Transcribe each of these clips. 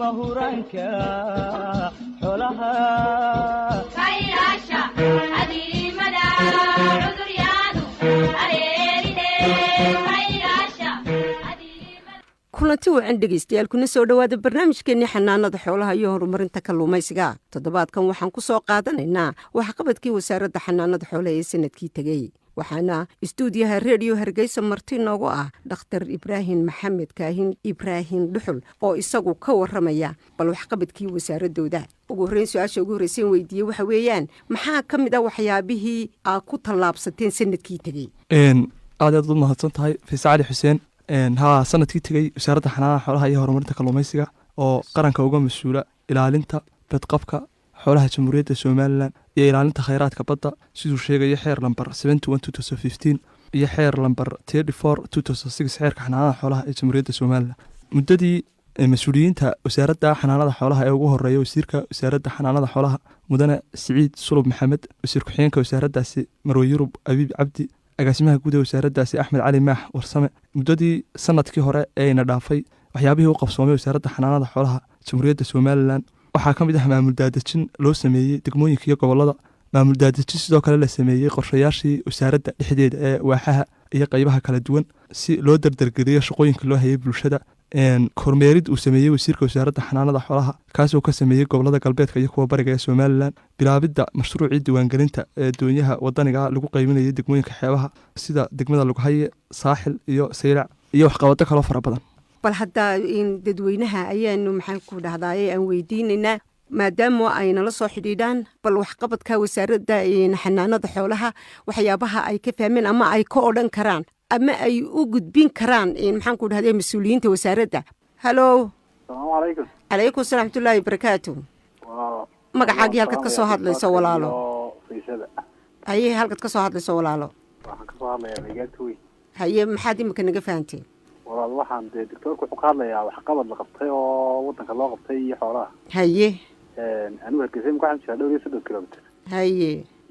mahuranka xolaha kayasha adimada cuduryaadu areerine kayasha kulanti wacan dhegaystayaal kuna soo dhowaada barnaamijkeenii xanaanada xoolaha iyo horumarinta kalluumaysiga. toddobaadkan waxaan ku soo qaadanaynaa waxqabadkii wasaaradda xanaanada xoolaha ee sanadkii tegey. waxaana istuudiyaha reediyo hargeysa marti noogu ah dhakhtar ibraahim maxamed kaahin ibraahim dhuxul oo isagu ka waramaya bal waxqabadkii wasaaradooda. ugu horreyn su-aasha ugu horreyseen weydiiyey waxa weeyaan maxaa ka mid a waxyaabihii aad ku tallaabsateen sanadkii tegey? aad aad u mahadsan tahay fiise cali xuseen. haa, sanadkii tegey wasaaradda xanaanada xoolaha iyo horumarinta kalluumaysiga oo qaranka uga mas-uula ilaalinta badqabka xoolaha jamhuuriyadda somalilan iyo ilaalinta khayraadka badda siduu sheegayo xeer lambar 71/2015 iyo xeer lambar 34/2006 xeerka xanaanada xoolaha ee jamhuuriyadda somalilan. muddadii mas-uuliyiinta wasaaradda xanaanada xoolaha ee ugu horeeya wasiirka wasaaradda xanaanada xoolaha mudane siciid sulub maxamed, wasiir ku-xigeenka wasaaraddaasi marwe yurub abiib cabdi, agaasimaha guud ee wasaaraddaasi axmed cali maax warsame. muddadii sanadkii hore ee ina dhaafay waxyaabihii u qabsoomay wasaaradda xanaanada xoolaha jamhuuriyadda somalilan waxaa ka mid ah maamul daadejin loo sameeyey degmooyinka iyo gobollada. maamul daadejin sidoo kale la sameeyey qorshayaashii wasaaradda dhexdeeda ee waaxaha iyo qaybaha kala duwan si loo dardargeliyo shaqooyinka loo hayay bulshada. kormeerid uu sameeyey wasiirka wasaaradda xanaanada xoolaha kaasoo ka sameeyey gobollada galbeedka iyo kuwa bariga ee somalilan. bilaabidda mashruucii diiwaangelinta ee doonyaha wadaniga lagu qayminayay degmooyinka xeebaha sida degmada lughaye, saaxil iyo saylac iyo waxqabado kaloo fara badan. bal hadda dadweynaha ayaanu maxaan ku dhahdaay aan weydiinaynaa maadaama ay nala soo xidhiidhaan bal waxqabadka wasaaradda xanaanada xoolaha waxyaabaha ay ka fahmeen ama ay ka odhan karaan ama ay u gudbin karaan maxaan ku dhahday mas-uuliyiinta wasaaradda. halo, salaamu calaykum. calaykum salaam raxmatullaahi barakaatu. magacaagii halkaad ka soo hadlayso walaalo? haye, halkaad ka soo hadlayso walaalo? waxaan kasoo hadlayaa deegaanka weyn. haye, maxaad imika naga fahanteen? walaal waxaan dee doctoorka wuxuu ka hadlayaa waxqabad la qabtay oo wadanka loo qabtay iyo xoolaha. haye, anigu hargeysa imika waxaan jiraa 30 kilomitir. haye,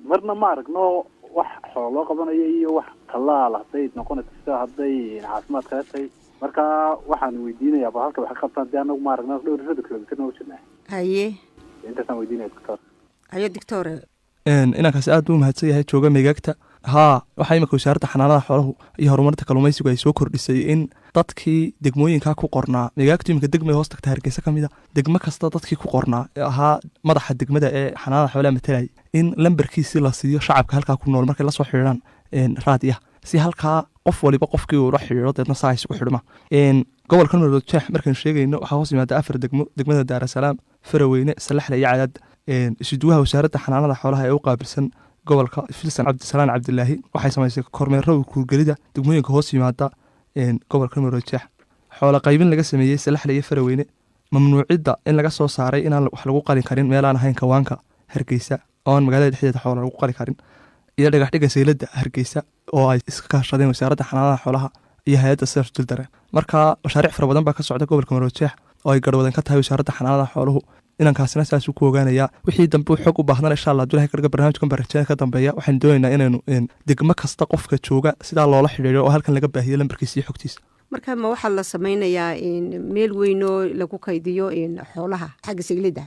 marna ma aragno wax xoolo loo qabanayo iyo wax tallaal hadday noqonayso sida hadday caafimaad kale tahay. marka waxaan weydiinayaa bal halka wax ka qabtaan dee anagu ma aragno 30 kilomitir noo jirnaa. haye, intaasaan weydiinaya doctor. haye doctor. inankaasi aad buu mahadsan yahay jooga meegaagta. haa, waxaa imika wasaaradda xanaanada xooluhu iyo horumarinta kalluumaysigu ay soo kordhisay in dadkii degmooyinkaa ku qornaa meegaagtu imika degmada hoos tagta hargeysa ka mid a degmo kasta dadkii ku qornaa ee ahaa madaxa degmada ee xanaanada xoolaha matalayay in lambarkiisii la siiyo shacabka halkaa ku nool markay la soo xidhiidhaan raadiya si halkaa qof waliba qofkii uu la xidhiidho deedna saa isugu xidhma. gobolka maroodjeex markaynu sheegayno waxaa hoos yimaada 4 degmo: degmada daarasalaam, faraweyne, salaxle iyo cadaad. isuduwaha wasaaradda xanaanada xoolaha ee u qaabilsan gobolka filsan cabdisalaan cabdilaahi waxay samaysay kormeero kuurgelida degmooyinka hoos yimaada gobolka maroodjeex. xoola qaybin laga sameeyey salaxle iyo faraweyne. mamnuucidda in laga soo saaray inaan wax lagu qalin karin meelaan ahayn kawaanka hargeysa oo aan magaalada dhexdeeda xoola lagu qali karin. iyo dhagaxdhiga sayladda hargeysa oo ay iska kaashadeen wasaaradda xanaanada xoolaha iyo hay-adda sef dildare. marka mashaariic fara badan baa ka socda gobolka maroodjeex oo ay garhwadan ka tahay wasaaradda xanaanada xooluhu. inankaasina saasuu ku ogaanayaa wixii dambe u xog u baahdana insha allah abdullahi karga barnaamijkan barajada ka dambeeya waxaan doonaynaa inaynu degmo kasta qofka jooga sidaa loola xidhiidho oo halkan laga baahiyo lambarkiisa iyo xogtiisa. marka ma waxaa la samaynayaa meel weyn oo lagu kaydiyo xoolaha xagga sayladda?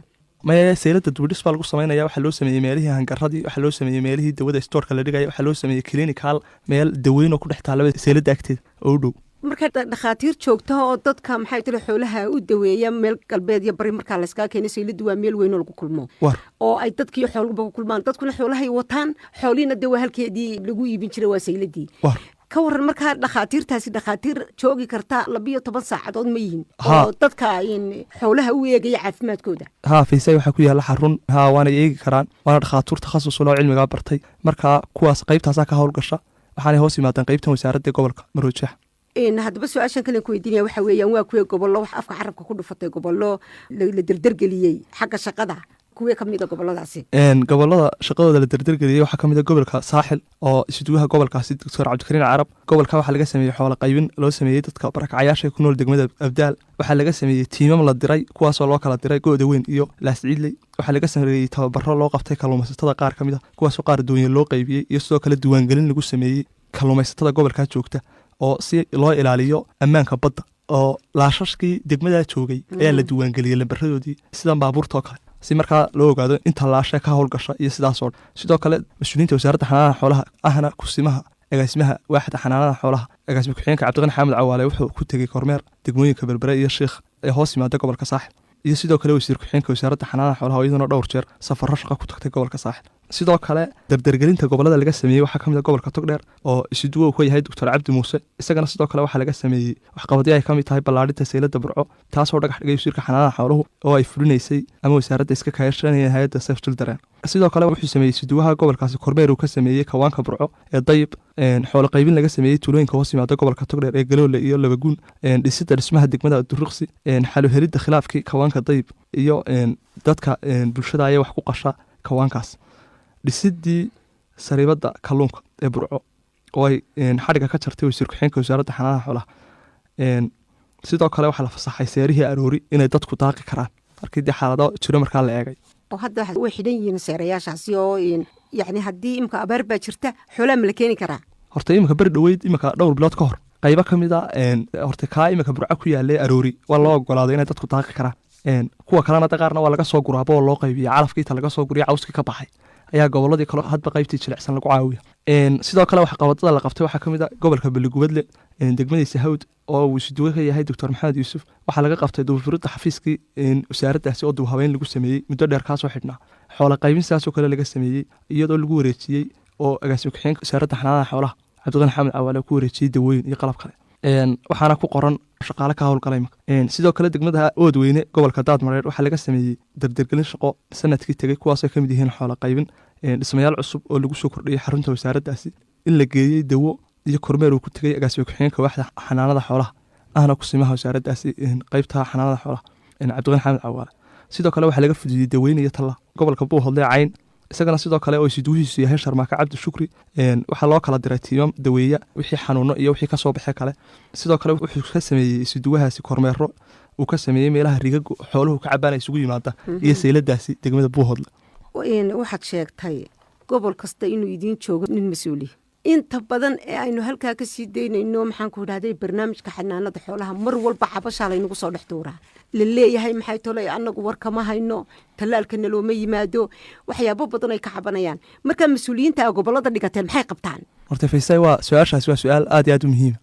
maya, sayladda dubidhis baa lagu samaynaya. waxaa loo sameeyey meelihii hangaradii, waxaa loo sameeyey meelihii dawada stoorka la dhigaya, waxaa loo sameeyey clinical meel daweyn oo ku dhex taalla sayladda agteeda oo u dhow. marka dhakhaatiir joogta oo dadka maxay tiri xoolaha u daweeya meel galbeed iyo bari markaa layskaa keenay sayladdu waa meel weyn oo lagu kulmo oo ay dadkiiyo xooluba ku kulmaan. dadkuna xoolahay wataan, xoolihiina dee waa halkeedii lagu iibin jiray waa sayladdii. ka waran markaa dhakhaatiirtaasi dhakhaatiir joogi karta 12 saacadood ma yihiin oo dadka xoolaha u eegaya caafimaadkooda? haa, fiisay waxaa ku yaalla xarun. haa, waana eegi karaan, waana dhakhaatiir takhasus loo cilmigaa bartay. marka kuwaas qaybtaasaa ka howlgasha waxaanay hoos yimaadaan qaybtan wasaaradda gobolka maroodjeex. haddaba su-aashan kalen ku weydiinaya waxa weeyaan waa kuwee gobollo wax afka carabka ku dhufatay gobollo la derdergeliyey xagga shaqada kuwee ka mid a gobolladaasi? gobollada shaqadooda la derdergeliyey waxaa ka mid a gobolka saaxil oo isuduwaha gobolkaasi doctor cabdikariin carab. gobolka waxaa laga sameeyey xoola qaybin loo sameeyey dadka barakacayaasha ku nool degmada abdaal. waxaa laga sameeyey tiimam la diray kuwaasoo loo kala diray gooda weyn iyo laasciidley. waxaa laga sameeyey tababaro loo qabtay kalluumaysatada qaar ka mid a kuwaasoo qaar doonye loo qaybiyey iyo sidoo kale diiwaangelin lagu sameeyey kalluumaysatada gobolkaa joogta oo si loo ilaaliyo ammaanka badda oo laashashkii degmadaa joogay ayaa la diiwaangeliyey lambaradoodii sidan baabuurtoo kale si markaa loo ogaado inta laashe ka howlgasha iyo sidaasoo dhan sidoo kale mas-uuliyiinta wasaaradda xanaanada xoolaha ahna kusimaha agaasimaha waaxda xanaanada xoolaha agaasima ku-xigeenka cabdiqani xamed cawaale wuxuu ku tegey kormeer degmooyinka berbere iyo sheikh ee hoos yimaada gobolka saaxil iyo sidoo kale wasiir ku-xigeenka wasaaradda xanaanada xoolaha oo iyaduna dhowr jeer safarro shaqa ku tagtay gobolka saaxil sidoo kale dardargelinta gobolada laga sameeyey waxaa ka mid a gobolka togdheer oo isuduwo ka yahay doctor cabdi muuse isagana sidoo kale waxaa laga sameeyey waxqabadyo ay ka mid tahay ballaadhinta saylada burco taasoo dhagax dhigay wasiirka xanaanada xooluhu oo ay fulinaysay ama wasaaradda iska kaashanaya hay-adda sef children sidoo kale wuxuu sameeyey isuduwaha gobolkaasi kormeer uu ka sameeyey kawaanka burco ee dayib xoolo qaybin laga sameeyey tuulooyinka hoos yimaada gobolka togdheer ee galoole iyo labaguun dhisida dhismaha degmada duruqsi xaluhelidda khilaafkii kawaanka dayib iyo dadka bulshada ayaa wax ku qasha kawaankaas dhisidii sariibada kalluunka ee burco oo ay xadhiga ka jartay wasiir ku-xigeenka wasaaradda xanaanada xoolaha sidoo kale waxaa la fasaxay seerihii aroori inay dadku daaqi karaan markii dee xaalado jiro markaa la eegay oo hadda way xidhan yihiin seerayaashaasi oo yacni haddii imika abaar baa jirta xoolaa ma la keeni karaa horta imika beri dhoweyd imika dhowr bilood ka hor qaybo ka mid a horta kaa imika burco ku yaalay aroori waa loo ogolaaday inay dadku daaqi karaan kuwa kalena qaarna waa laga soo guraaba oo loo qaybiya calafkii inta laga soo guriya cawskii ka baxay ayaa goboladii kale hadba qaybtii jilicsan lagu caawiya sidoo kale waxa qabadada la qabtay waxaa ka mid a gobolka beligubadle degmadiisa hawd oo uu isuduwe ka yahay doctor maxamed yuusuf waxaa laga qabtay dubufuridda xafiiskii wasaaraddaasi oo dubhabeyn lagu sameeyey muddo dheer kaasoo xidhnaa xoola qaybin sidaasoo kale laga sameeyey iyadoo lagu wareejiyey oo agaasima ku-xigeenka wasaaradda xanaanada xoolaha cabdiqani xamed cawaale ku wareejiyey dawooyin iyo qalab kale waxaana ku qoran shaqaale ka howlgala imika sidoo kale degmada oodweyne gobolka daadmareer waxaa laga sameeyey dardargelin shaqo sanadkii tegey kuwaasoo ka mid yihiin xoola qaybin dhismayaal cusub oo lagu soo kordhiyey xarunta wasaaraddaasi in la geeyey dawo iyo kormeer uu ku tegey agaasima ku-xigeenka waaxda xanaanada xoolaha ahna kusimaha wasaaraddaasi qaybta xanaanada xoolaha cabdiqani xamed cawaale sidoo kale waxaa laga fudiyey daweyne iyo talla gobolka buuhodle cayn isagana sidoo kale oo isuduwihiisu yahay sharmaaka cabdi shukri waxaa loo kala diray tiimam daweeya wixii xanuuno iyo wixii kasoo baxay kale sidoo kale wuxuu ka sameeyey isuduwahaasi kormeero uu ka sameeyey meelaha rigagu xooluhu ka cabaana isugu yimaada iyo sayladaasi degmada buuhodle waxaad sheegtay gobol kasta inuu idiin joogo nin mas-uuliya inta badan ee aynu halkaa ka sii daynayno maxaan ku idhahday barnaamijka xanaanada xoolaha mar walba xabashaa laynagu soo dhex duuraa la leeyahay maxay tolay annagu war kama hayno tallaalkana looma yimaado waxyaabo badan ay ka cabanayaan markaa mas-uuliyiinta gobolada dhigateen maxay qabtaan horta faysay waa su-aashaasi waa su-aal aad iyo aad u muhiima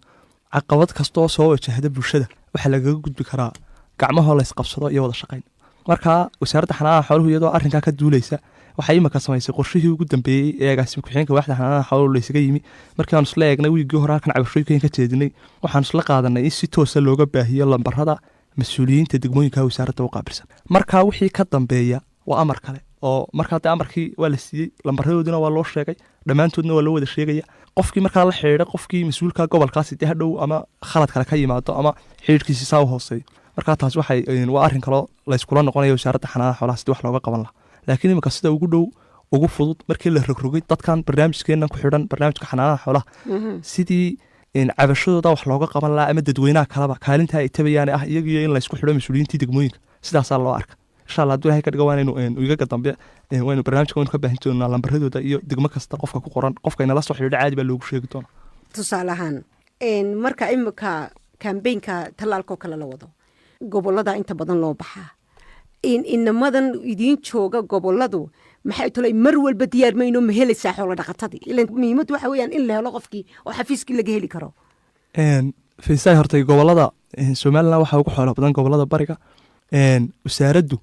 caqabad kastoo soo wajahda bulshada waxaa lagaga gudbi karaa gacmahoo laysqabsado iyo wada shaqayn markaa wasaaradda xanaanada xooluhu iyadoo arrinkaa ka duulaysa waxaa imika samaysay qorshihii ugu dambeeyey ee agaasima ku-xigeenka waaxda xanaanada xooluhu laysaga yimi markii aanu isla eegnay wiigii hore halkan cabashooyinkan ka jeedinay waxaanu isla qaadanay in si toosa looga baahiyo lambarada mas-uuliyiinta degmooyinka wasaaradda u qaabilsan markaa wixii ka dambeeya waa amar kale oo markaa dee amarkii waa la siiyey lambaradoodina waa loo sheegay dhammaantoodna waa loo wada sheegaya qofkii markaa la xidhiidha qofkii mas-uulka gobolkaasi dee hadhow ama khalad kale ka yimaado ama xidhiidhkiisi saa u hooseeyo markaa taas waxay waa arrin kaloo layskula noqonaya wasaaradda xanaanada xoolaha sidii wax looga qaban lahaa laakiin imika sida ugu dhow ugu fudud markii la rogrogay dadkan barnaamijkeennan ku xidhan barnaamijka xanaanada xoolaha sidii cabashadooda wax looga qaban lahaa ama dadweynaha kaleba kaalintaa ay tabayaan ah iyagiyo in laysku xidho mas-uuliyiintii degmooyinka sidaasaa loo arka insha allah hadduu ilahay ka dhiga waanaynu igaga dambe waynu barnaamijka waynu ka baahin doonaa lambaradooda iyo degmo kasta qofka ku qoran qofka inala soo xidhiidha caadi baa loogu sheegi doonaa tusaale ahaan marka imika kambeynka tallaalkoo kale la wado gobolada inta badan loo baxaa inamadan idiin jooga goboladu maxay tolay mar walba diyaar mayno ma helaysaa xoolo dhaqatadii ilan muhiimad waxa weeyaan in la helo qofkii oo xafiiskii laga heli karo faysay hortay gobolada somalilan waxaa ugu xoolo badan gobolada bariga wasaaraddu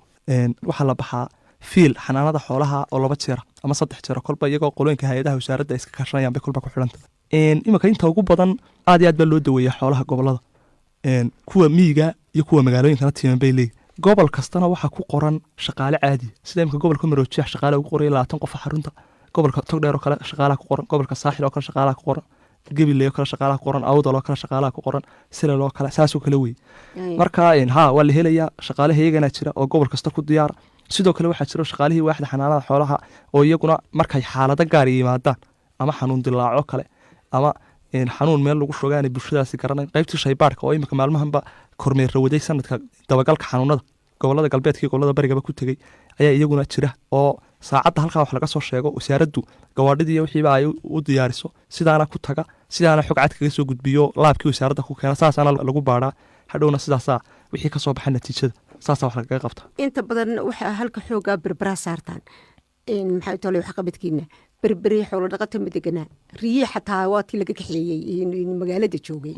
waxaa la baxaa fiil xanaanada xoolaha oo 2 jeer ama 3 jeer kolba iyagoo qolooyinka hay-adaha wasaaradda iska kaashanayaan bay kolba ku xidhanta imika inta ugu badan aad iyo aad baa loo daweeya xoolaha gobolada kuwa miyiga iyo kuwa magaalooyinkana tiiman bay leeyihin gobol kastana waxaa ku qoran shaqaale caadi sida imika gobolka maroojiyax shaqaale ugu qoraya 20 qof xarunta gobolka togdheer oo kale shaqaalaha ku qoran gobolka saaxil oo kale shaqaalaha ku qoran gabiley oo kale shaqaalaha ku qoran awdal oo kale shaqaalaha ku qoran silal oo kale saasoo kale wey marka waa la helayaa shaqaale iyagana jira oo gobol kasta ku diyaar sidoo kale waxaa jira shaqaalihii waaxda xanaanada xoolaha oo iyaguna markay xaalado gaar yimaadaan ama xanuun dilaaco kale ama xanuun meel lagu shogaanay bulshadaasi garanayn qaybtii shaybaarka oo imika maalmahanba kormeer waday sanadka dabagalka xanuunada gobolada galbeedka iyo gobolada barigaba ku tegey ayaa iyaguna jira oo saacadda halkaa wax laga soo sheego wasaaraddu gawaadhidii wixiiba ay u diyaariso sidaana ku taga sidaana xog cad kaga soo gudbiyo laabkii wasaaradda ku keena saasaana lagu baadhaa hadhowna sidaasaa wixii ka soo baxa natiijada saasaa wax lagaga qabta inta badan waxaa halka xoogaa berberaa saartaan maxay tole waxqabadkiina berberi xoolo dhaqata ma deganaa riye xataa waatii laga kaxeeyey magaalada joogay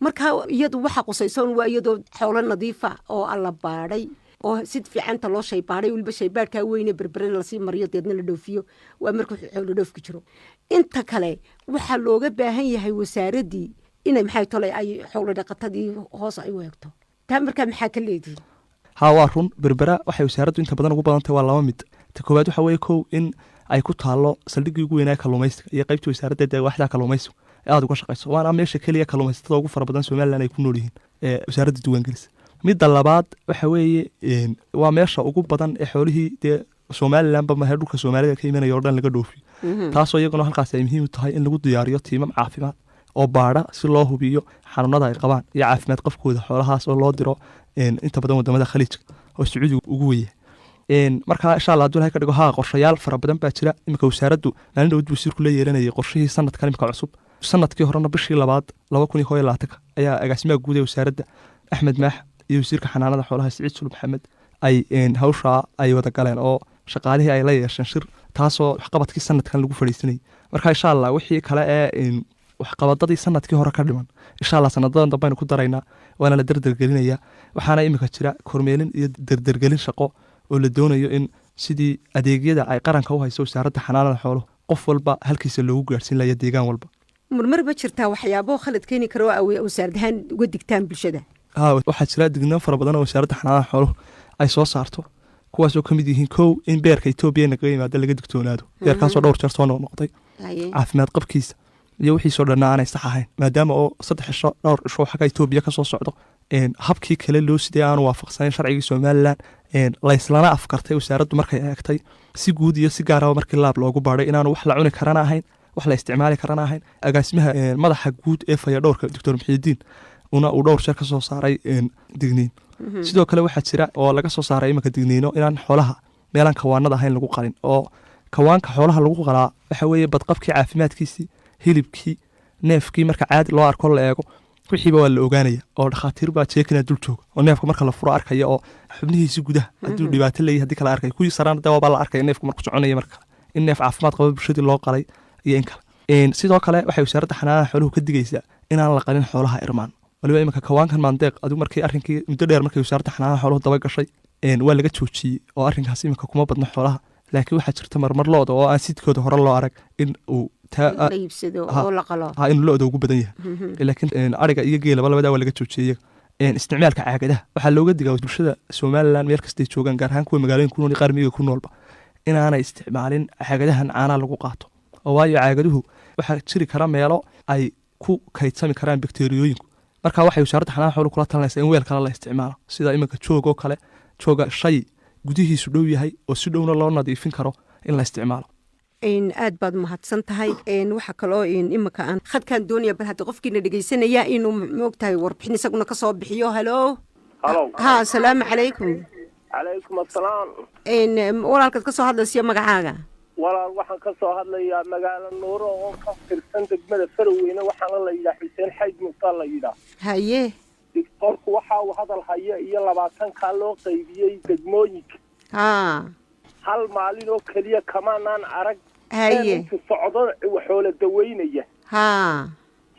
marka iyadu waxa qusaysoon waa iyadoo xoolo nadiifa oo alla baadhay oo si fiicanta loo shaybaaday waliba shaybaadhkaa weyne berbere lasii mariyo deedna la dhoofiyo waa markuu xoolo dhoofki jiro inta kale waxaa looga baahan yahay wasaaraddii inay maxay tole ay xoolo dhaqatadii hoos ay u eegto taa markaa maxaa ka leedihin haa waa run berbera waxay wasaaraddu inta badan ugu badantay waa laba mid ta koowaad waxa weeye kow in ay ku taalo saldhiggii ugu weynaa kalluumaysiga iyo qaybtii wasaaraddeeda waaxda kalluumaysiga ee aada uga shaqayso waana meesha keliya kalluumaysatada ugu fara badan somalilan ay ku nool yihiin ee wasaaradda diiwaangelisa midda labaad waxa weeye waa meesha ugu badan ee xoolihii dee somalilanba mahe dhulka soomaalida ka imanaya oo dhan laga dhoofiyo taasoo iyaguna halkaas ay muhiim u tahay in lagu diyaariyo tiimam caafimaad oo baadha si loo hubiyo xanuunada ay qabaan iyo caafimaad qofkooda xoolahaas oo loo diro inta badan wadamada khaliijka oo sacuudiga ugu weya markaa insha allah hadduu ilahay ka dhigo haa qorshayaal fara badan baa jira iminka wasaaraddu maalin dhowd wasiirku la yeelanayay qorshihii sanadkan imika cusub sanadkii horena bishii 2021 ayaa agaasimaha guud ee wasaaradda axmed maax iyo wasiirka xanaanada xoolaha siciid sulub maxamed ay hawshaa ay wada galeen oo shaqaalihii ay la yeesheen shir taasoo waxqabadkii sanadkan lagu fadhiisanayay marka insha allah wixii kale ee waxqabadadii sanadkii hore ka dhiman insha allah sanadadan dambe aynu ku daraynaa waana la derdergelinayaa waxaana iminka jira kormeelin iyo derdergelin shaqo oo la doonayo in sidii adeegyada ay qaranka u hayso wasaaradda xanaanada xooluhu qof walba halkiisa loogu gaarhsiin layo deegaan walba marmar ma jirtaa waxyaabo khalad keeni karo wasaaradahaan uga digtaan bulshada haa waxaa jira digniin fara badan oo wasaaradda xanaanada xooluhu ay soo saarto kuwaasoo ka mid yihiin kow in beerka etoobiya nagaga yimaada laga digtoonaado beerkaasoo dhowr jeer soo noqnoqday caafimaad qabkiisa iyo wixiisoo dhanna aanay sax ahayn maadaama oo 3 cisho dhowr cisho xagga etoobiya ka soo socdo habkii kale loo sidee aanu waafaqsanayn sharcigii somalilan layslana afkartay wasaaraddu markay eegtay si guud iyo si gaaraba markii laab loogu baadhay inaanu wax la cuni karana ahayn wax la isticmaali karana ahayn agaasimaha madaxa guud ee fayadhowrka doctor muxiidiin una uu dhowr jeer ka soo saaray digniin sidoo kale waxaa jira oo laga soo saaray iminka digniino inaan xoolaha meelaan kawaanada ahayn lagu qalin oo kawaanka xoolaha lagu qalaa waxa weeye badqabkii caafimaadkiisii hilibkii neefkii marka caadi loo arko la eego wixiiba waa la ogaanaya oo dhakhaatiir baa jeekina dul jooga oo neefka marka la furo arkaya oo xubnihiisi gudaha hadduu dhibaato leeyahay haddii kala arkaya kuwii saraan dee waabaa la arkaya neefku marku soconaya marka in neef caafimaad qaba bulshadii loo qalay iyo in kale sidoo kale waxay wasaaradda xanaanada xooluhu ka digaysaa inaan la qalin xoolaha irmaan waliba iminka kawaankan maandeeq adigu markii arrinkii muddo dheer markay wasaaradda xanaanada xooluhu daba gashay waa laga joojiyey oo arrinkaas iminka kuma badno xoolaha laakiin waxaa jirta marmar looda oo aan sidkooda hore loo arag in uu in lo-da ugu badan yahay laakiin ariga iyo geelaba labadaa waa laga joojiyey isticmaalka caagadaha waxaa looga digaa bulshada somalilan meel kastay joogaan gaar ahaan kuwa magaalooyin ku nool qaar miyiga ku noolba inaanay isticmaalin caagadahan caanaa lagu qaato oo waayo caagaduhu waxaa jiri kara meelo ay ku kaydsami karaan bakteriyooyinku marka waxay wasaaradda xanaanada xooluhu kula talinaysaa in weel kale la isticmaalo sida iminka joog oo kale jooga shay gudihiisu dhow yahay oo si dhowna loo nadiifin karo in la isticmaalo aad baad mahadsan tahay waxaa kaloo imika aan khadkaan doonaya bal hadda qofkiina dhegaysanaya inuu moogtahay warbixin isaguna ka soo bixiyo halo ha asalaamu calaykum calaykum assalaam walaalkaad ka soo hadlaysiyo magacaaga walaal waxaan ka soo hadlayaa magaalo nuuro oo ka tirsan degmada faraweyne waxaana la yidhaha xuseen xayd muqtaa la yidhaah haye dictoorku waxa uu hadal haya iyo 20 loo qaybiyey degmooyinka hal maalin oo keliya kamaanaan arag intu socdo waxoola daweynaya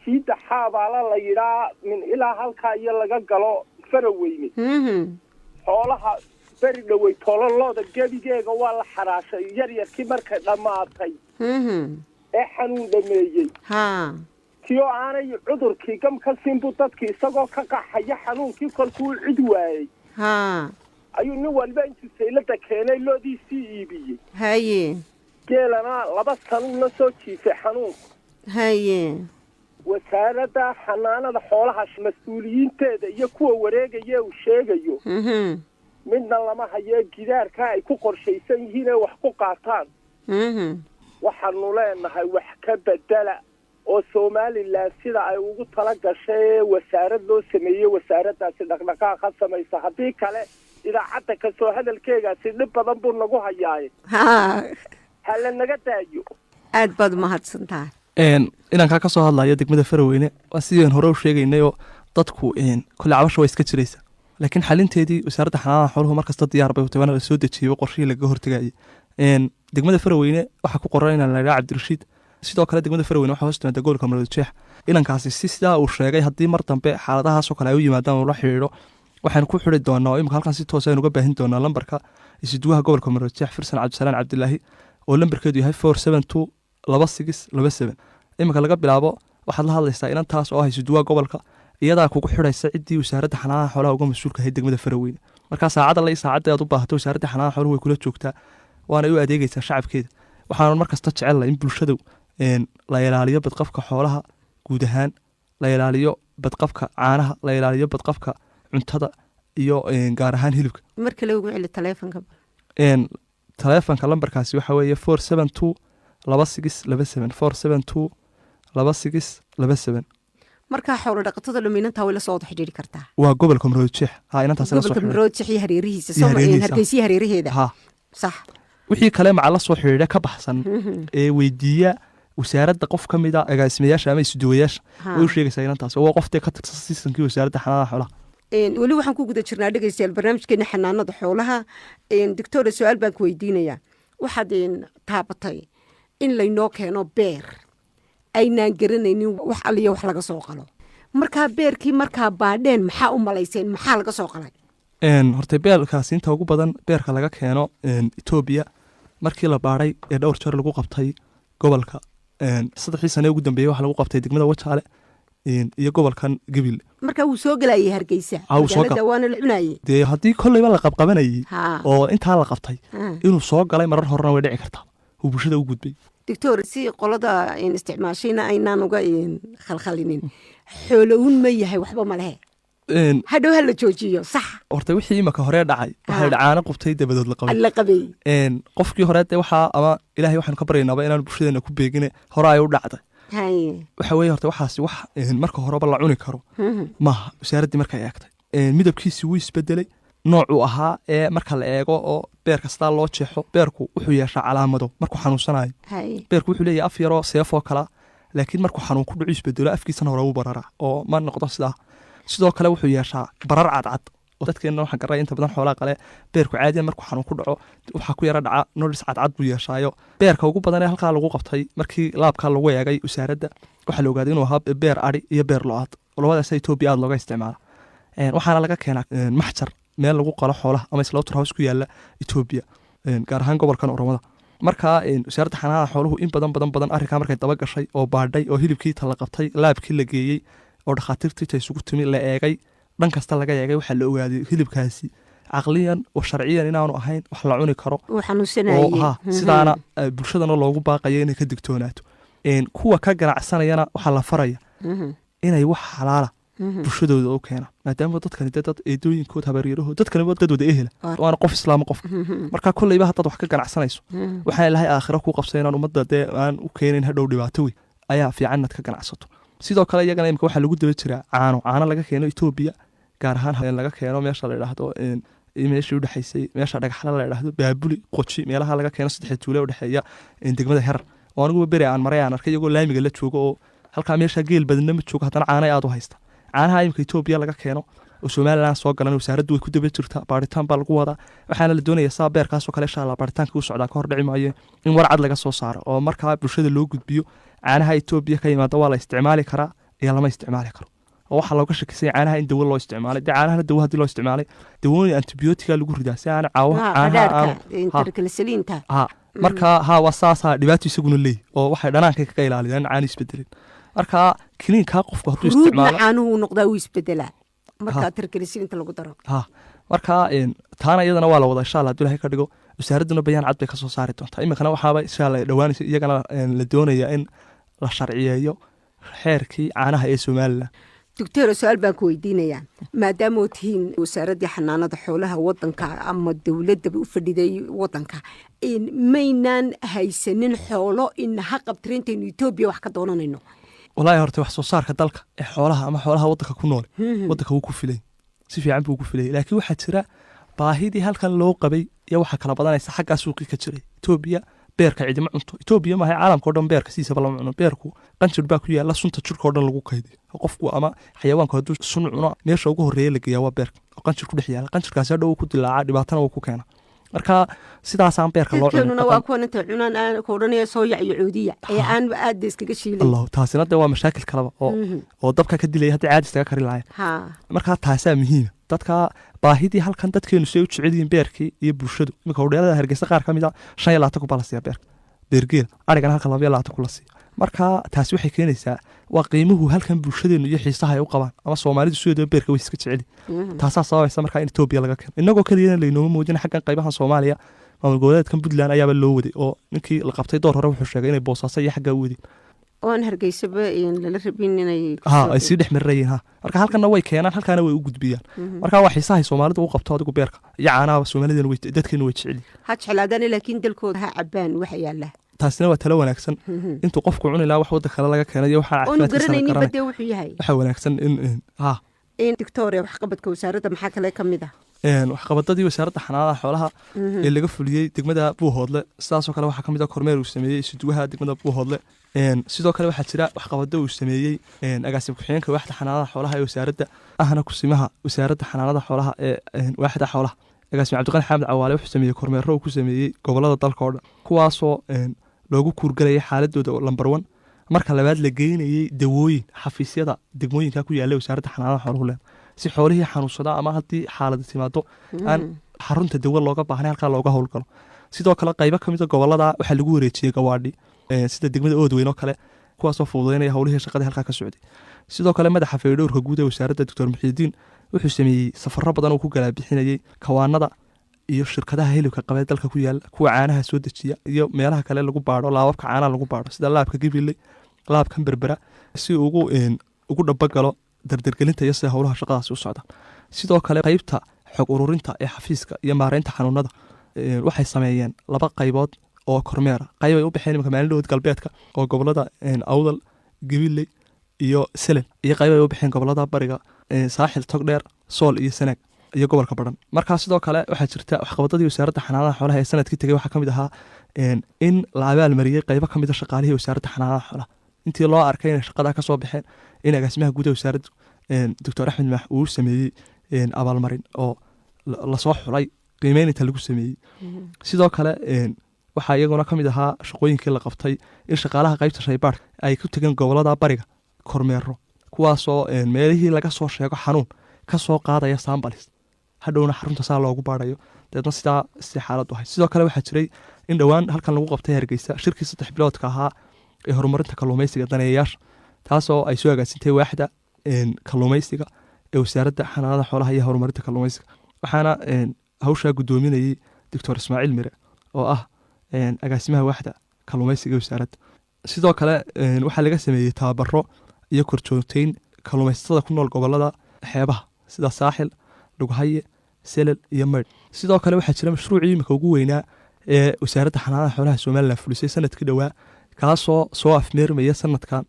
siida xaabaala la yidhaa min ilaa halkaa iyo laga galo faraweyne xoolaha beri dhowey tololooda gebigeega waa la xaraashay yaryarkii markay dhammaatay ee xanuun dhameeyey tiyo aanay cudurkii gam ka siinbu dadkii isagoo ka qaxaya xanuunkii kolkuu cid waayey ayuu nin walba intuu saylada keenay loodiisii iibiyey haye geelana 2 sano la soo jiifay xanuunku haye wasaaradda xanaanada xoolaha mas-uuliyiinteeda iyo kuwa wareegaya uu sheegayo midna lama hayo gidaarka ay ku qorshaysan yihiin ee wax ku qaataan waxaanu leenahay wax ka bedela oo Soomaaliland sida ay ugu tala gashay wasaarad loo sameeyay wasaaraddaasi dhaqdhaqaaq ka samaysa haddii kale idaacadda ka soo hadalkeegaasi dhib badan buu nagu hayaay hala naga daayo aad baad mahadsantahay inaan ka soo hadlayo degmada faraweyne waa sideen hore u sheegaynay oo dadku kole cabasha waa iska jiraysa laakiin xalinteedii wasaaradda xanaanada xooluhu markasta diyaar bay u tahay waana la soo dejiyey qorshihii lagaga hortegayay degmada Faraweyne waxaa ku qoran in la yiraahdo Cabdirashiid sidoo kale degmada Faraweyne waxaa hoos timaada gobolka Maroodijeex inankaasi sidaa uu sheegay haddii mar dambe xaaladahaas oo kale ay u yimaadaan oo la xiriiro waxaan ku xiri doonaa imika halkan si toos ah uga baahin doonaa lambarka isduwaha gobolka Maroodijeex Firsan Cabdisalaan Cabdilaahi oo lambarkeedu yahay 4722627 imika laga bilaabo waxaad la hadlaysaa inantaas oo ah isduwaha gobolka iyadaa kugu xiraysa ciddii wasaaradda xanaanada xoolaha uga mas'uulka ahayd degmada Faraweyne marka saacada la saacada aad u baahato wasaaradda xanaanada xooluhu way kula joogtaa waana u adeegaysaa shacabkeeda waxaan markasta jecelahay in bulshadu la ilaaliyo badqabka xoolaha guud ahaan la ilaaliyo badqabka caanaha la ilaaliyo badqabka cuntada iyo gaar ahaan hilibka marka la ugu celi taleefanka taleefanka lambarkaasi waxa weeye 4722627 marka xoolo dhaqatada luminanta way la soo xidhiiri kartaa waa gobolka Maroodijeex inantaas la soo xidhiiri Maroodijeex iyo hareerihiisa Hargeysa hareeraheeda sax wixii kale maca la soo xiriira ka baxsan ee weydiiya wasaaradda qof ka mid ah agaasimayaasha ama isduwayaasha way u sheegaysaa inantaas oo qoftay ka tirsan siisankii wasaaradda xanaanada xoolaha weli waxaan ku guda jirnaa dhegeystayaal barnaamijkeena xanaanada xoolaha doctor su'aal baan ku weydiinayaa waxaad taabatay in laynoo keeno beer aynaan garanaynin wax aliyo wax laga soo qalo markaa beerkii markaa baadheen maxaa u malayseen maxaa laga soo qalay horta beerkaasi inta ugu badan beerka laga keeno Ethiopia markii la baaray ee dhowr jeer lagu qabtay gobolka 3 sano ugu dambeeyay waxa lagu qabtay degmada Wajaale iyo gobolkan Gabil marka uu soo galayay Hargeysa magaalada waana la cunayay de hadii kollayba la qabqabanayay oo inta la qabtay inuu soo galay marar horena way dhici kartaa uu bulshada u gudbay doctor si qolada isticmaashayna aynaan uga khalkhalinin xooluhun ma yahay waxba ma lehe hadhow hala joojiyo sax horta wixii imaka hore dhacay waxa dhacaana qubtay dabadood la qabay qofkii hore waxa ama ilaahay waxaan ka baryaynaa inaan bulshadeena ku beegine hore ay u dhacday waxa weeye horta waxaasi wax marka horeba la cuni karo maaha wasaaradii markay eegtay midabkiisi wuu isbedelay noocuu ahaa ee marka la eego oo beer kasta loo jeexo beerku wuxuu yeeshaa calaamado markuu xanuunsanayo beerku wuxuu leeyahay af yaroo seefoo kala laakiin markuu xanuun ku dhaco isbedelo afkiisana hore u barara oo ma noqdo sidaa sidoo kale wuxuu yeeshaa barar cadcad oo dadkeena waxa garay inta badan xoolaha qale beerku caadiyan markuu xanuun ku dhaco waxa ku yara dhaca noodis cadcad buu yeeshaayo beerka ugu badan ee halka lagu qabtay markii laabka lagu eegay wasaaradda waxa la ogaaday inuu ahaa beer ari iyo beer lo'aad labadaas Ethiopia aad looga isticmaala waxaana laga keenaa maxjar meel lagu qalo xoolaha ama slaughterhouse ku yaala Ethiopia gaar ahaan gobolkan Oromada marka wasaaradda xanaanada xooluhu in badan arrinka markay daba gashay oo baadhay oo hilibkii tala qabtay laabkii la geeyay oo dhakhaatiirtii isugu timi la eegay dhan kasta laga eegay waxa la ogaaday hilibkaasi caqliyan oo sharciyan inaanu ahayn wax la cuni karo oo xanuunsanayay sidaana bulshadana loogu baaqayo inay ka digtoonaato kuwa ka ganacsanayana waxa la faraya inay wax xalaala bulshadooda u keenaan maadaama dadkani dad eedooyinkood habaryarahood dadkani dad wada ehela waana qof islaam qof marka kullayba haddaad wax ka ganacsanayso waxaan ilahay aakhiro ku qabsay inaan ummadda dee aan u keenin hadhow dhibaato wey ayaa fiican inaad ka ganacsato sidoo kale iyagana imika waxaa lagu daba jiraa caano laga keeno Ethiopia gaar ahaan laga keeno meesha la yiraahdo meeshii u dhaxaysay meesha dhagaxla la yiraahdo Baabuli Qochi meelaha laga keeno 3 tuulo u dhaxeeya degmada Herar oo anigu bari aan maray aan arkay iyagoo laamiga la joogo oo halka meesha geel badan ma joogo hadana caano aad u haysta caanaha imika Ethiopia laga keeno oo Soomaaliland soo galan wasaaraddu way ku daba jirtaa baaritaan baa lagu wadaa waxaana la doonayaa saa beerkaas oo kale insha Allah baaritaanka uu socdaa ka hor dhici maayo in warcad laga soo saaro oo markaa bulshada loo gudbiyo caanaha Ethiopia ka yimaada waa la isticmaali karaa iyo lama isticmaali karo oo waxa looga shakisay caanaha in dawo loo isticmaalay caanaha dawo hadii loo isticmaalay dawooyin antibiyootika lagu ridaa si aan caanaha intercalcilinta marka wasaasa dhibaato isaguna leey oo waxay dhanaanka ka ilaaliyaan caani isbedelin marka kiniinka qofku haduu isticmaalo caanuhu noqdaa uu isbedelaa marka intercalcilinta lagu daro marka taana iyadana waa la wada insha Allah Ilaahay ka dhigo wasaaraduna bayaan cad bay ka soo saari doontaa imikana waxaaba insha Allah dhawaanaysa iyagana la doonayaa in la sharciyeeyo xeerkii caanaha ee Soomaaliland doctor su'aal baan ku weydiinayaa maadaama oo tihiin wasaaradda xanaanada xoolaha wadanka ama dawladda u fadhiday wadanka maynaan haysanin xoolo in qabtirinta Ethiopia wax ka doonanayno wallahi horta wax soo saarka dalka ee xoolaha ama xoolaha wadanka ku nool wadanka uu ku filay si fiican buu ku filay laakiin waxa jira baahidii halkan loo qabay iyo waxa kala badanaysa xagga suuqi ka jiray Ethiopia beerka cidima cunto Itoobiya ma hay caalamka oo dhan beerka siisaba lama cuno beerku qanjir baa ku yaala sunta jirka oo dhan lagu kaydiyo qofku ama xayawaanku hadduu sun cuno meesha ugu horeeya la geeyaa waa beerka oo qanjir ku dhex yaala qanjirkaas hadhow ku dilaaca dhibaatana uu ku keena marka sidaasaan beerka loo cuno waa kuwan inta cunaan aan ku odhanaya soo yaciyo cuudiya ee aan aad iskaga shiilay Allah taasina waa mashaakil kale oo dabka ka dilay hadii caadi istaga kari lahayn marka taasaa muhiim dadka baahidii halkan dadkeenu soo u jeceliin beerkii iyo bulshadu imika hawdheelada Hargeysa qaar kamid ah 25 ku balasiya beergeel arigan halka 22 ku lasiyo marka taasi waxay keenaysaa waa qiimuhu halkan bulshadeenu iyo xiisaha ay u qabaan ama Soomaalidu soo beerka way iska jecel taasa sabaysa marka in Itoobiya laga keeno inagoo kaliya leeynoo muujin xaqan qaybaha Soomaaliya maamul goboleedkan Puntland ayaaba loo waday oo ninkii la qabtay door hore wuxuu sheegay inay Boosaaso iyo xagga wadi oon Hargeysaba in la rabin inay ay si dhex marayeen marka halkana way keenaan halkana way u gudbiyaan marka wax xiisaha Soomaalidu u qabto adigu beerka iyo caanaha Soomaalidu way dadkeenu way jecel ha jeclaadaan laakiin dalkooda ha cabaan wax yaala taasina waa talo wanaagsan intuu qofku cuni lahaa wax wada kale laga keenayo waxa waxa wanaagsan in Victoria wax qabadka wasaaradda maxaa kale kamid ah wax qabadadii wasaaradda xanaanada xoolaha ee laga fuliyay degmada Buuhoodle sidaas oo kale waxa kamid ah kormeer uu sameeyay isduwaha degmada Buuhoodle sidoo kale waxa jira wax qabado uu sameeyay agaasim ku-xigeenka waaxda xanaanada xoolaha ee wasaaradda ahna kusimaha wasaaradda xanaanada xoolaha ee waaxda xoolaha agaasim Cabdiqani Xamed Cawaale wuxuu sameeyay kormeero uu ku sameeyay gobolada dalka oo dhan kuwaasoo loogu kuurgalay xaaladooda number 1 marka labaad la geynayay dawooyin xafiisyada degmooyinka ku yaala wasaaradda xanaanada xoolaha si xoolihii xanuunsada ama hadii xaalad timaado aan xarunta dawo looga baahnay halka looga howlgalo sidoo kale qaybo kamid ah gobolada waxa lagu wareejiyay gawaadhi sida degmada Oodweyn oo kale kuwaas oo fududeynaya howlihii shaqada halka ka socday sidoo kale madaxa fayadhowrka guud ee wasaaradda Dr. Muxiidiin wuxuu sameeyay safarro badan oo ku gala bixinayay kawaanada iyo shirkadaha hilibka qabay dalka ku yaal kuwa caanaha soo dejiya iyo meelaha kale lagu baaro laababka caanaha lagu baaro sida laabka Gibiley laabkan Berbera si ugu dhabagalo dardargelinta iyo sida howlaha shaqadaas u socdaan sidoo kale qaybta xog ururinta ee xafiiska iyo maareynta xanuunada waxay sameeyeen laba qaybood oo kormeer qayb ay u bixeen magaalada galbeedka oo gobolada Awdal Gibiley iyo Selen iyo qayb ay u bixeen gobolada bariga Saaxil Togdheer Sool iyo Sanaag iyo gobolka Badhan marka sidoo kale waxa jirta wax qabadadii wasaaradda xanaanada xoolaha ee sanadkii tagay waxa kamid ahaa in la abaal mariyay qaybo kamid ah shaqaalihii wasaaradda xanaanada xoolaha intii loo arkay in shaqada ka soo baxeen in agaasimaha guud ee wasaaradda Dr. Axmed Maax uu sameeyay abaal marin oo la soo xulay qiimeynta lagu sameeyay sidoo kale waxa iyaguna kamid ahaa shaqooyinkii la qabtay in shaqaalaha qaybta shaybaadhka ay ku tageen gobolada bariga kormeero kuwaasoo meelihii laga soo sheego xanuun ka soo qaadaya saambalis hadhowna xarunta saa loogu baarayo dadna sidaa si xaalad u hay sidoo kale waxa jiray in dhawaan halkan lagu qabtay Hargeysa shirkii 3 biloodka ahaa ee horumarinta kalluumaysiga daneeyayaasha taasoo ay soo agaasintay waaxda kalluumaysiga ee wasaaradda xanaanada xoolaha iyo horumarinta kalluumaysiga waxaana hawsha gudoominayay Dr. Ismaaciil Mire oo ah agaasimaha waaxda kalluumaysiga ee wasaaradda sidoo kale waxa laga sameeyay tababaro iyo korjoogteyn kalluumaysatada ku nool gobolada xeebaha sida Saaxil Lughaye Selel iyo Maydh sidoo kale waxa jira mashruucii imika ugu weynaa ee wasaaradda xanaanada xoolaha Soomaaliland fulisay sanadkii dhawaa kaasoo soo afmeermaya sanadkan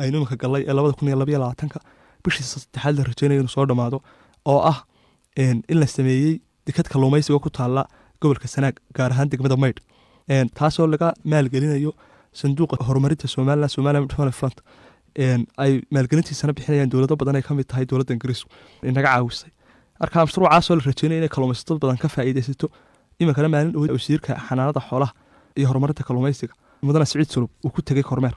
aynu imika galay 2022 bishii 3 la rajaynayo inuu soo dhamaado oo ah in la sameeyay dekad kalluumaysiga ku taala gobolka Sanaag gaar ahaan degmada Maydh taasoo laga maalgelinayo sanduuqa horumarinta Somaliland Development Fund ay maalgelintiisana bixinayaan dowlado badan ay kamid tahay dowladda Ingiriiska inaga caawisay marka mashruucaas oo la rajaynayo in kalluumaysato badan ka faa'iideysato imika maalin dhow wasiirka xanaanada xoolaha iyo horumarinta kalluumaysiga mudane Siciid Sulub uu ku tagay kormeer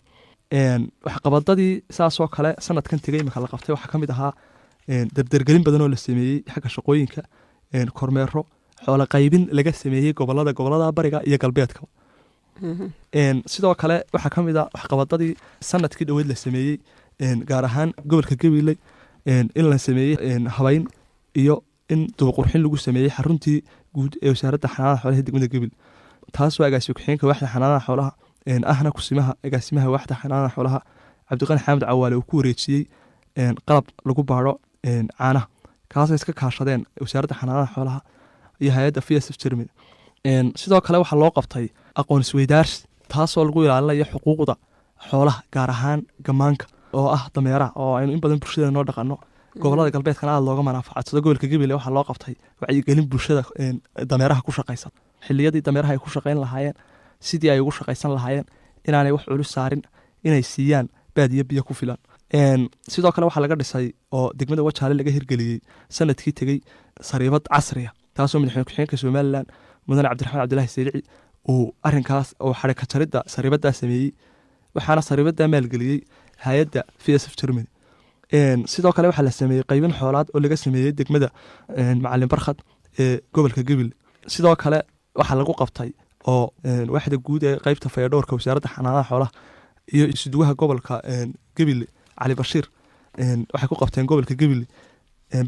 wax qabadadii saasoo kale sanadkan tagay imika la qabtay waxa kamid ahaa dardargelin badan oo la sameeyay xagga shaqooyinka kormeero xoolo qaybin laga sameeyay gobolada bariga iyo galbeedka sidoo kale waxa kamid ah wax qabadadii sanadkii dhaweyd la sameeyay gaar ahaan gobolka Gabiley in la sameeyay habayn iyo in dub qurxin lagu sameeyay xaruntii guud ee wasaaradda xanaanada xoolaha degmada Gabiley taasoo agaasimo ku-xigeenka waaxda xanaanada xoolaha ahna kusimaha agaasimaha waaxda xanaanada xoolaha Cabdiqani Xamed Cawaale uu ku wareejiyay qalab lagu baaro caanaha kaasoo iska kaashadeen wasaaradda xanaanada xoolaha iyo hay'adda FSF Germany sidoo kale waxa loo qabtay aqoon isweydaarsi taasoo lagu ilaalinayo xuquuqda xoolaha gaar ahaan gamaanka oo ah dameeraha oo aynu in badan bulshada noo dhaqano gobolada galbeedkana aad looga manaafacadsado gobolka Gabiley waxa loo qabtay wacyigelin bulshada dameeraha ku shaqeysa xilliyadii dameeraha ay ku shaqeyn lahaayeen sidii ay ugu shaqaysan lahaayeen inaanay wax culus saarin inay siiyaan baadiyo biyo ku filan. sidoo kale waxaa laga dhisay oo degmada Wajaale laga hirgeliyey sanadkii tegey sariibad casriya taasoo madaxweyne ku-xigeenka Somaliland mudane Cabdiraxmaan Cabdilaahi Saylici uu arrinkaas oo xarika jaridda sariibaddaa sameeyey waxaana sariibaddaa maalgeliyey hay-adda VSF Germany. sidoo kale waxaa la sameeyey qaybin xoolaad oo laga sameeyey degmada Macalin Barkhad ee gobolka Gabiley. sidoo kale waxaa lagu qabtay oo waaxda guud ee qaybta fayadhowrka wasaaradda xanaanada xoolaha iyo isuduwaha gobolka Gabiley Cali Bashiir waxay ku qabteen gobolka Gabiley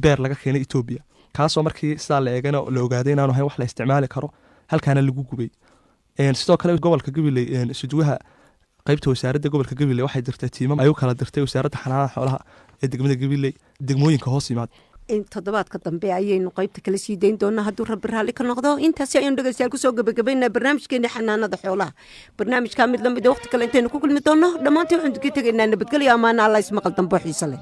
beer laga keenay Ethiopia kaasoo markii sidaa la eegana la ogaaday inaanu ahayn wax la isticmaali karo halkaana lagu gubay. sidoo kale gobolka Gabiley isuduwaha qaybta wasaaradda gobolka Gabiley waxay dirtay tiimam ay u kala dirtay wasaaradda xanaanada xoolaha ee degmada Gabiley degmooyinka hoos yimaad. toddobaadka dambe ayaynu qaybta kala sii dayn doonaa hadduu rabbi raalli ka noqdo. intaasi ayaynu dhegeystayaal kusoo gabagabaynaa barnaamijkeeni xanaanada xoolaha. barnaamijkaa mid lamid waqti kale intaynu ku kulmi doonno dhammaantii waxaan ka tegaynaa nabadgelyo ammaana alla ismaqal dambo xiise leh.